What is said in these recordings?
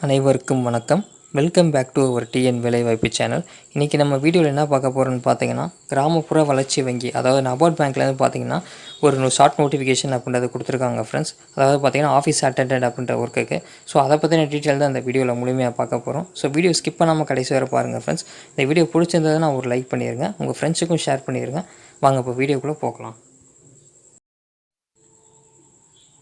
அனைவருக்கும் வணக்கம். Welcome back to our TN வேலைவாய்ப்பு சேனல். இன்றைக்கி நம்ம வீடியோவில் என்ன பார்க்க போகிறோன்னு பார்த்தீங்கன்னா, கிராமப்புற வளர்ச்சி வங்கி அதாவது நபார்ட் பேங்க்லேருந்து பார்த்தீங்கன்னா ஒரு ஷார்ட் நோட்டிஃபிகேஷன் அப்படின்றது கொடுத்துருக்காங்க ஃப்ரெண்ட்ஸ். அதாவது பார்த்தீங்கன்னா ஆஃபீஸ் அட்டெண்டன்ட் அப்படின்ற ஒர்க்குக்கு. ஸோ அதை பற்றின டீட்டெயில் தான் இந்த வீடியோவில் முழுமையாக பார்க்க போகிறோம். ஸோ வீடியோ ஸ்கிப் பண்ணாமல் கடைசி வரை பாருங்கள் ஃப்ரெண்ட்ஸ். இந்த வீடியோ பிடிச்சிருந்ததுன்னா ஒரு லைக் பண்ணிடுங்க, உங்கள் ஃப்ரெண்ட்ஸுக்கும் ஷேர் பண்ணிடுங்க. வாங்க இப்போ வீடியோக்குள்ளே போகலாம்.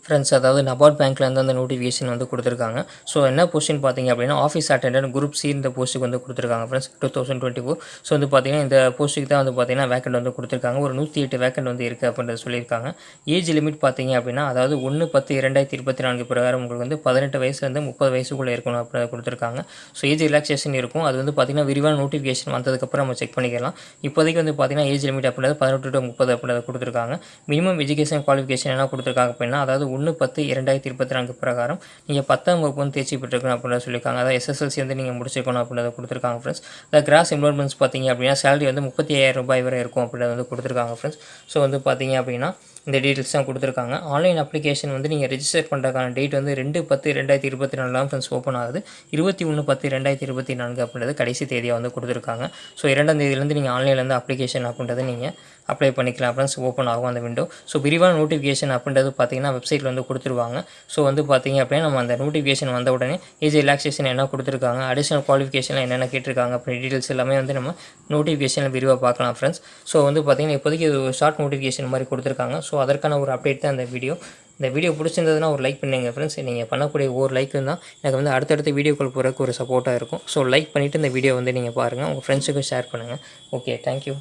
ஃப்ரெண்ட்ஸ், அதாவது நபார்ட் பேங்க்லேருந்து அந்த நோட்டிஃபிகேஷன் வந்து கொடுத்துருக்காங்க. ஸோ என்ன போஸ்டின் பார்த்தீங்க அப்படின்னா ஆஃபீஸ் அட்டெண்டன்ட் குரூப் சி இந்த போஸ்ட்டுக்கு வந்து கொடுத்துருக்காங்க ஃப்ரெண்ட்ஸ். 2024. ஸோ வந்து பார்த்தீங்கன்னா இந்த போஸ்ட்டுக்கு தான் வந்து பார்த்தீங்கன்னா வேக்கண்ட் வந்து கொடுத்துருக்காங்க. ஒரு 108 வேக்கண்ட் வந்து இருக்குது அப்படின்றது சொல்லியிருக்காங்க. ஏஜ் லிமிட் பார்த்தீங்க அப்படின்னா அதாவது 1/10/2024 பிரகாரம் உங்களுக்கு வந்து 18 வயசுலேருந்து 30 வயசுக்குள்ளே இருக்கணும் அப்படின்றத கொடுத்துருக்காங்க. ஸோ ஏஜ் ரிலாக்ஸேஷன் இருக்கும். அது வந்து பார்த்தீங்கன்னா விரிவான நோட்டிஃபிகேஷன் வந்ததுக்கப்புறம் நம்ம செக் பண்ணிக்கலாம். இப்போதைக்கு வந்து பார்த்தீங்கன்னா ஏஜ் லிமிட் அப்படின்றது 18 to 30 அப்படின்றத கொடுத்துருக்காங்க. மினிமம் எஜுகேஷன் குவாலிஃபிகேஷன் என்ன கொடுத்துருக்காங்க அப்படின்னா அதாவது 1/10/2024 பிரகாரம் நீங்கள் 10ஆம் வகுப்பு வந்து தேர்ச்சி பெற்றிருக்கணும் அப்படின்னு சொல்லியிருக்காங்க. அதாவது எஸ்எஸ்எல்சி வந்து நீங்கள் முடிச்சிருக்கணும் அப்படின்றத கொடுத்துருக்காங்க ஃப்ரெண்ட்ஸ். அதாவது கிராஸ் எம்ப்ளாய்மெண்ட்ஸ் பார்த்தீங்க அப்படின்னா சேலரி வந்து 35,000 ரூபாய் வரை இருக்கும் அப்படின்றத வந்து கொடுத்துருக்காங்க ஃப்ரெண்ட்ஸ். ஸோ வந்து பார்த்தீங்க அப்படின்னா இந்த டீட்டெயில்ஸ் தான் கொடுத்துருக்காங்க. ஆன்லைன் அப்ளிகேஷன் வந்து நீங்கள் ரெஜிஸ்டர் பண்ணுறதுக்கான டேட் வந்து 2/10/2024 தான் ஃப்ரெண்ட்ஸ் ஓப்பன் ஆகுது. 21/10/2024 அப்படின்றது கடைசி தேதியாக வந்து கொடுத்துருக்காங்க. ஸோ 2ஆம் தேதியிலேருந்து நீங்கள் ஆன்லைன்லேருந்து அப்ளிகேஷன் அப்படின்றத நீங்கள் அப்ளை பண்ணிக்கலாம் ஃப்ரெண்ட்ஸ். ஓப்பன் ஆகும் அந்த விண்டோ. ஸோ விரிவான நோட்டிஃபிகேஷன் அப்படின்றது பார்த்தீங்கன்னா வெப்சைட்டில் வந்து கொடுத்துருவாங்க. ஸோ வந்து பார்த்தீங்க அப்படின்னா நம்ம அந்த நோட்டிஃபிகேஷன் வந்த உடனே ஏஜ் ரிலாக்ஸேஷன் என்ன கொடுத்துருக்காங்க, அடிஷனல் குவாலிஃபிகேஷன் என்னென்ன கேட்டிருக்காங்க அப்படி டீட்டெயில்ஸ் எல்லாமே வந்து நம்ம நோட்டிஃபிகேஷனில் விரிவாக பார்க்கலாம் ஃப்ரெண்ட்ஸ். ஸோ வந்து பார்த்தீங்கன்னா இப்போதைக்கு இது ஒரு ஷார்ட் நோட்டிஃபிகேஷன் மாதிரி கொடுத்துருக்காங்க. ஸோ அதற்கான ஒரு அப்டேட் தான் இந்த வீடியோ. இந்த வீடியோ பிடிச்சிருந்ததுன்னா ஒரு லைக் பண்ணுங்க ஃப்ரெண்ட்ஸ். நீங்கள் பண்ணக்கூடிய ஒரு லைக் தான் எனக்கு வந்து அடுத்தடுத்த வீடியோக்கள் போகிறதுக்கு ஒரு சப்போர்ட்டாக இருக்கும். ஸோ லைக் பண்ணிவிட்டு இந்த வீடியோ வந்து நீங்கள் பாருங்கள், உங்கள் ஃப்ரெண்ட்ஸுக்கும் ஷேர் பண்ணுங்கள். Okay, thank you.